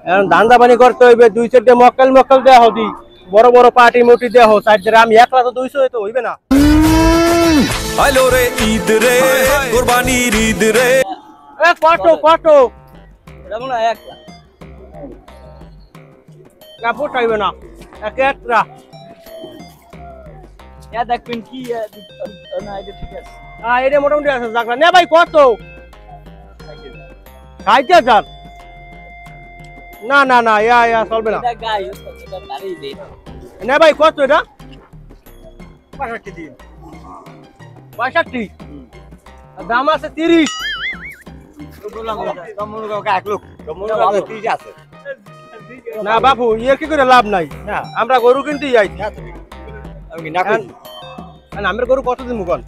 এখন ধান্দা পানি করতে হইবে, 2-4টে মক্কেল মক্কেল দেয়া হদি, বড় বড় পার্টি মুটি দেয়া হোক, সাইড আমি একলা তো 200 তো হইবে না। হ্যালো রে ঈদ রে, কুরবানির ঈদ রে। এ কত এটা মনে হয় একলা কাপড় চাইবে না, এক একটা দেখবেন কি না, এটা ঠিক আছে। এটা মোটামুটি আছে জাগলা নে ভাই। কত 60,000? না না না, ইয়া চলবে না। নে ভাই কত এটা? 65 দিন। 65 দাম আছে 30। না বাবু, ইয়ে কি করে লাভ নাই, আমরা গরু কিনতে যাই। আমার গরু কত দিন মুখন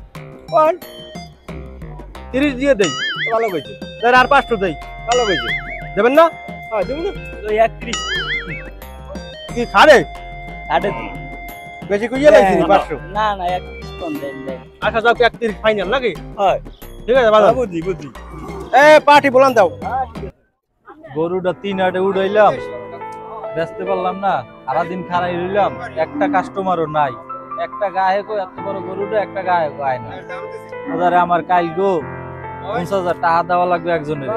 30 দিয়ে দেই, ভালো কইছে। আর 500 দেই, ভালো কইছে। দেবেন না? হ্যাঁ দেবেন না। 31 কি ছাড়ে? ছাড়ে বেশি কইয়া লাইছি 500। না না 31 কম দেন। আচ্ছা যাও, 31 ফাইনাল নাকি? হয় ঠিক আছে, ভালো বুঝি। এ পার্টি বলান দাও। গরুটা 3 হাটে উড়াইলাম, বেচতে পারলাম না, সারাদিন খারাই রইলাম, একটা কাস্টমারও নাই। একটা গায়ক এত বড় গরুটা একটা গায়ক আয় না। আমার কাইল গো 50,000 টাকা দেওয়া লাগবে একজনের।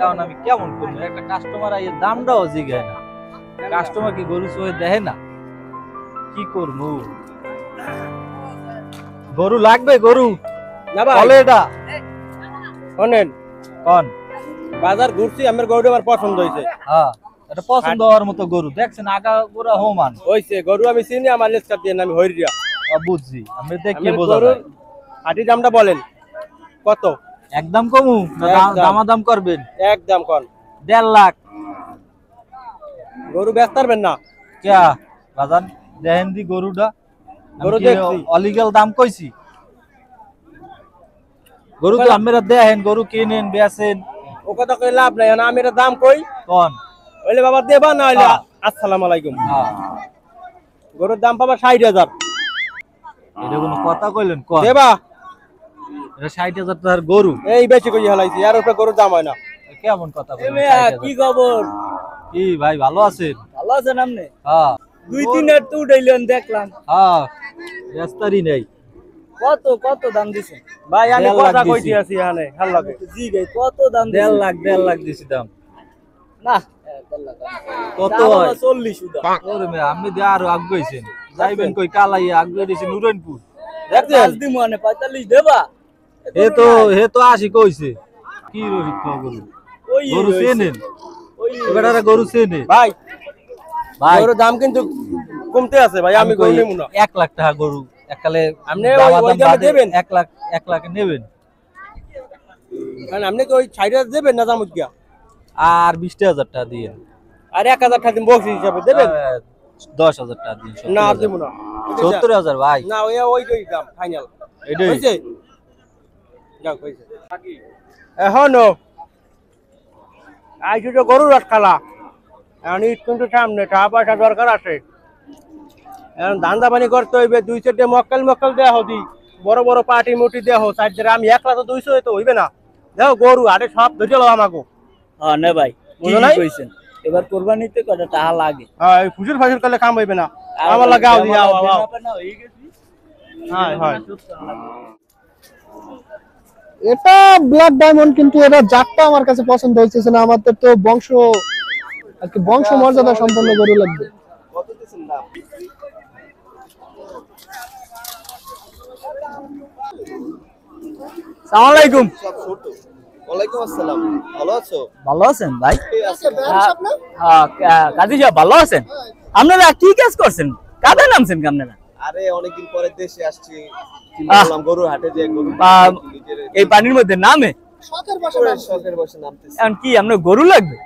এখন আমি কেমন করবো? একটা কাস্টমার আইয়ে দামটাও জিগায় না। কাস্টমার কি গরু চোখে দেখে না? কি করবো? গরু লাগবে, গরু না ভাই বলে এটা শোনেন, কোন বাজার ঘুরছি, আমার গরুটা আমার পছন্দ হয়েছে। হ্যাঁ, এটা পছন্দ হওয়ার মতো গরু। দেখছেন আগা গোড়া হোমান হয়েছে, গরু আমি চিনি, আমার লেসকার দিয়ে আমি হইরিয়া বুঝছি। আমি দেখি বোঝা যায়। হাটি দামটা বলেন কত? একদম কমু না দামাদাম করবেন? একদম কন। 1.5 লাখ। গরু ব্যস্ত পারবেন না ক্যা বাজান? দেখেন দি গরুটা, গরু দেখছি। অলিগাল দাম কইছি? গরু তো আমরা দেখেন, গরু কিনেন বেচেন, ও কথা কই লাভ নাই। আমি এর দাম কই কোন হইলে বাবা দেবা, না হইলে আসসালামু আলাইকুম। গরুর দাম পাবা 60,000। এটা কোনো কথা কইলেন? কোন দেবা? এটা 60,000 টাকার গরু? এই বেশি কই হালাইছি, আর উপরে গরুর দাম হয় না। কেমন কথা বলেন? কি খবর? কি ভাই ভালো আছেন? ভালো আছেন আপনি? হ্যাঁ 2-3 হাট তো উঠাইলেন দেখলাম। হ্যাঁ, রাস্তারই নাই। কত দাম দিছেন ভাই? আমি 1.5 কথা লাখ কইছি দিছি। আছি এখানে, ভাল লাগে। জি ভাই, কত দাম 1.5 লাখ দিছি দাম। না কত দাম হয়? 40 উদা। ওরে মে, আপনি দিয়ে আরো আগাইছেন। যাইবেন কই? কালাইয়া আগাই দিয়েছেন নুরনপুর। দেখছেন? দি মনে 45 দেবা? হে তো 80 কইছে। কি রহিত গরু? ওই গরু চেনেন? ওই এবারে গরু চেনে ভাই ভাই? গরুর দাম কিন্তু কমতে আছে ভাই, আমি গরু নেব না। 1 লাখ টাকা গরু এককালে আপনি দামাদাম ওই দামে বাদে দেবেন? 1 লাখ নেবেন? কারণ আপনি কি ওই 60,000 দেবেন না জামুত গিয়া? আর 20,000 টাকা দিয়ে আর 1,000 টাকা দিন বক্স হিসাবে দেবেন? 10,000 টাকা দিন। না দেব না। 70,000 ভাই। না ওই দাম ফাইনাল এটাই হইছে। যাও হইছে। এখনো আইছো তো গরুর রস খালা, এখন ঈদ কিন্তু সামনে, টাকা পয়সা দরকার আছে। এখন ধান্দা পানি করতে হইবে, 2-4টে মক্কেল মক্কেল দেয়া হদি, বড় বড় পার্টি মুটি দেয়া হোক, সাইড আমি একলা তো 200 তো হইবে না। দেখো গরু আরে সব ধরে লো আমাকে। হ্যাঁ না ভাই, বুঝো নাই? কইছেন এবার কুরবানিতে কত টাকা লাগে? হ্যাঁ, এই ফুসুর ফাসুর করলে কাম হইবে না। আমার লাগা আও দিও আও। হ্যাঁ হ্যাঁ, এটা ব্ল্যাক ডায়মন্ড, কিন্তু এটা জাতটা আমার কাছে পছন্দ হইতেছে না। আমাদের তো বংশ আর কি, বংশ মর্যাদা সম্পন্ন গরু লাগবে। কত দিছেন দাম? আসসালামু আলাইকুম। ওয়ালাইকুম আসসালাম। ভালো আছো? ভালো আছেন ভাই? আচ্ছা ব্যাস আপনার কাজী সাহেব ভালো আছেন? আপনারা কি কাজ করছেন? কাজে নামছেন কি আপনারা? আরে অনেকদিন পরে দেশে আসছি, চিন্তা করলাম গরু হাটে যে গরু এই পানির মধ্যে নামে শখের বসে শখের বসে নামতেছি। এখন কি আপনার গরু লাগবে?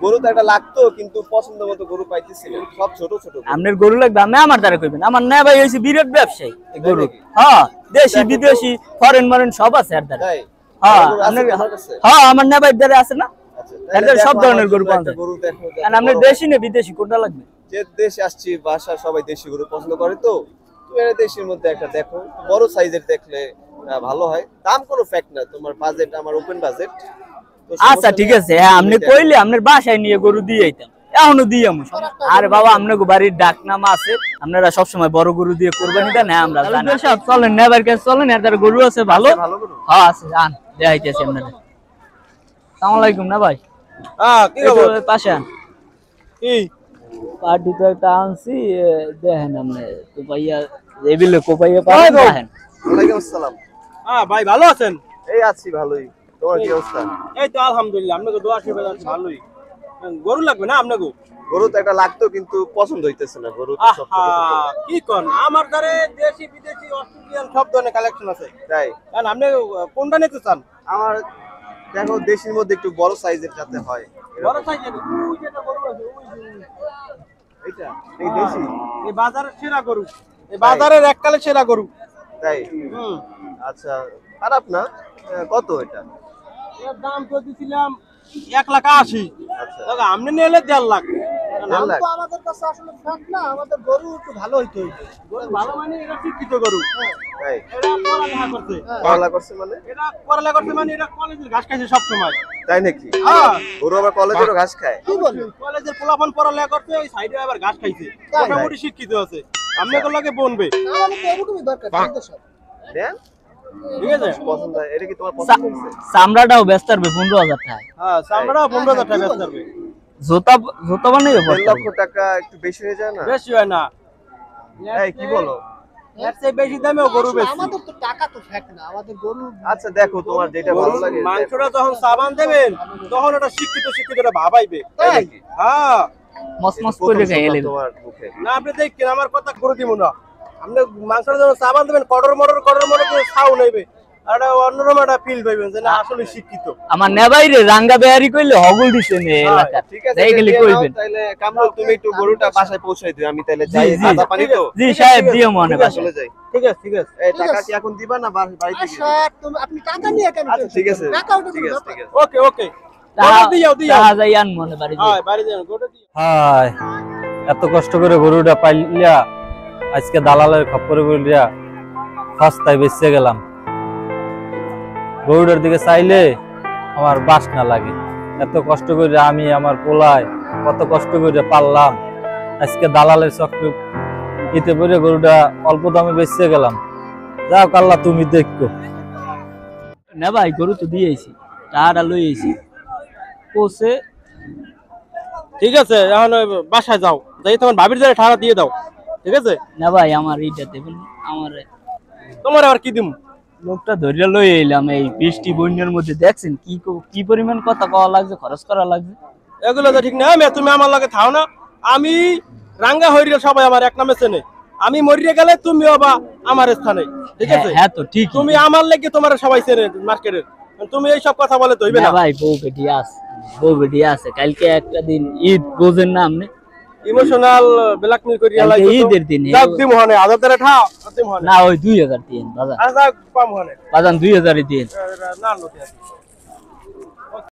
গরু তো একটা লাগতো, কিন্তু পছন্দ মতো গরু পাইতেছি না, সব ছোট ছোট গরু। আপনার গরু লাগবে? আপনি আমার দ্বারা কইবেন। আমার না ভাই হইছে বিরাট ব্যবসায়ী গরু। হ্যাঁ, দেশি বিদেশি ফরেন মারেন সব আছে এর দ্বারা। তাই? হ্যাঁ গরু আছে আপনার, তোমার কাছে? হ্যাঁ আমার না ভাই দ্বারা আছে না, আচ্ছা, এর দ্বারা সব ধরনের গরু পাওয়া যায়। গরু দেখো। আপনার দেশি না বিদেশি কোনটা লাগবে? যে দেশে আসছি, বাসা সবাই দেশি গরু পছন্দ করে, তো তুমি এর দেশির মধ্যে একটা দেখো, বড় সাইজের দেখলে ভালো হয়। দাম কোনো ফ্যাক্ট না, তোমার বাজেট আমার ওপেন বাজেট, আচ্ছা ঠিক আছে, হ্যাঁ আপনি কইলে আপনার বাসায় নিয়ে গরু দিয়ে আইতাম, এখনো দিয়ে আমু। আরে বাবা আপনার বাড়ির ডাক নাম আছে, আপনারা সবসময় বড় গরু দিয়ে কোরবানি দেন। হ্যাঁ আমরা জানি। চলেন নেবার কাছে চলেন, এর গরু আছে ভালো। হ্যাঁ আছে, আন দেখাইতেছি আপনাদের। আসসালামু আলাইকুম না ভাই। কি খবর? পাশে আন। কি পার্টি তো একটা আনছি, দেখেন আপনি কোপাইয়া এবিলে কোপাইয়া পাবেন দেখেন। ওয়ালাইকুম আসসালাম। ভাই ভালো আছেন? এই আছি ভালোই। তোমার কি অবস্থা? এই তো আলহামদুলিল্লাহ, আপনাকে দোয়া আশীর্বাদ ভালোই। গরু লাগবে না আপনাকে? গরু তো একটা লাগতো কিন্তু পছন্দ হইতেছে না গরু তো সব ছোট ছোট। কি কোন, আমার ঘরে দেশি বিদেশি অস্ট্রেলিয়ান সব ধরনের কালেকশন আছে। তাই কারণ আপনি কোনটা নিতে চান? আমার দেখো দেশির মধ্যে একটু বড় সাইজের যাতে হয়। বড় সাইজের ওই যেটা গরু আছে এইটা এই দেশি এই বাজারের সেরা গরু, এই বাজারের এককালে সেরা গরু। তাই আচ্ছা খারাপ না। কত এটা? এর দাম তো দিছিলাম 1,80,000। আচ্ছা তবে আপনি নিলে 1.5 লাখ। 1.5 লাখ? আমাদের কাছে আসলে ফ্যাক্ট না, আমাদের গরু একটু ভালো হইতো। গরু ভালো মানে এটা শিক্ষিত গরু। তাই এরা পড়ালেখা করছে। পালা করছে মানে? এরা পড়ালেখা করছে মানে এরা কলেজের ঘাস খাইছে সব সময়। তাই নাকি? হ্যাঁ, গরু আবার কলেজেরও ঘাস খায়? কি বলেন? কলেজের পোলাপান পড়ালেখা করছে, ওই সাইডে আবার ঘাস খাইছে। মোটামুটি শিক্ষিত আছে। আপনাদের লাগে বনবে। আমাদের তো এরকমই দরকার আমাদের সব। দেন ঠিক আছে? পছন্দ হয়। এটা কি তোমার পছন্দ হচ্ছে? চামড়াটাও ব্যস্ত পারবে 15,000 টাকা। হ্যাঁ, চামড়া 15,000 টাকা বেচতে হবে। জুতা জুতা বানাইবে 1 লক্ষ টাকা একটু বেশি হয়ে যায় না? বেশি হয় না। এই কি বলো? এর চেয়ে বেশি দামেও গরু বেশি। আমাদের তো টাকা তো ফ্যাক্ট না, আমাদের গরু আচ্ছা দেখো তোমার যেটা ভালো লাগে। মাংসটা যখন সাবান দেবেন তখন ওটা শিক্ষিত শিক্ষিতটা ভাবাইবে। তাই নাকি? হ্যাঁ, মস মস করে খাইয়ে নেবে। তোমার মুখে না আপনি দেখেন আমার কথা করে দিব না। আপনি মাংসটা যখন সাবান দেবেন কটর মটর করে খাও নেবে, আর একটা অন্যরকম একটা ফিল পাইবেন যে না আসলে শিক্ষিত। আমার নেবাইরে রাঙ্গা বেয়ারি কইলে হগল দিছে নে এলাকা। ঠিক আছে এই গেলি কইবেন। তাহলে কামরুল তুমি একটু গরুটা বাসায় পৌঁছাই দিও, আমি তাহলে যাই। জি, জি। দাদা পানি তো জি সাহেব দিও মনে পাশে। চলে যাই। ঠিক আছে, ঠিক আছে। এই টাকা কি এখন দিবা না বাড়িতে গিয়ে? আচ্ছা তুমি আপনি টাকা নিয়ে কেন? আচ্ছা ঠিক আছে টাকা ওটা ঠিক আছে ঠিক আছে। ওকে ওকে। তাহা দিও যাই আন মনে বাড়ি যাই। হ্যাঁ, বাড়ি যান, গোটা দিও। হায় এত কষ্ট করে গরুটা পাইলিয়া আজকে দালালের খপ্পরে বলিয়া সস্তায় বেঁচে গেলাম। গরুটার দিকে চাইলে আমার বাসনা লাগে। এত কষ্ট করে আমি আমার পোলায় কত কষ্ট করে পারলাম, আজকে দালালের চক্র ইতে পড়ে গরুটা অল্প দামে বেঁচে গেলাম। যাও আল্লাহ তুমি দেখো। না ভাই গরু তো দিয়েছি, টাকাটা লই আইছি কোসে। ঠিক আছে, এখন ওই বাসায় যাও, যাই তোমার ভাবির জায়গায় টাকা দিয়ে দাও। ঠিক আছে? না ভাই আমার এইটা দেবেন আমার। তোমার আবার কি দিম? লোকটা ধরিয়া লই এলাম এই বৃষ্টি বন্যার মধ্যে, দেখছেন কি পরিমাণ কথা কওয়া লাগছে, খরচ করা লাগছে। এগুলো তো ঠিক না। তুমি আমার লাগে থাও না। আমি রাঙ্গা হইরে সবাই আমার এক নামে চেনে। আমি মরিয়ে গেলে তুমিও বা আমার স্থানে। ঠিক আছে? হ্যাঁ তো ঠিক। তুমি আমার লেগে তোমার সবাই চেনে মার্কেটের। তুমি এই সব কথা বলে তো হইবে না। ভাই বউ বেটি আছে কালকে একটা দিন ঈদ, বোঝেন না আপনি? ইমোশনাল ব্ল্যাকমেল করিয়া কালকে লাগবে। ঈদের দিন যাক দিম হনে আদাতের ঠাও দিম হনে। না ওই 2000 দিন বাজার, আচ্ছা কম হনে। বাজান 2000 দিন। না লোকে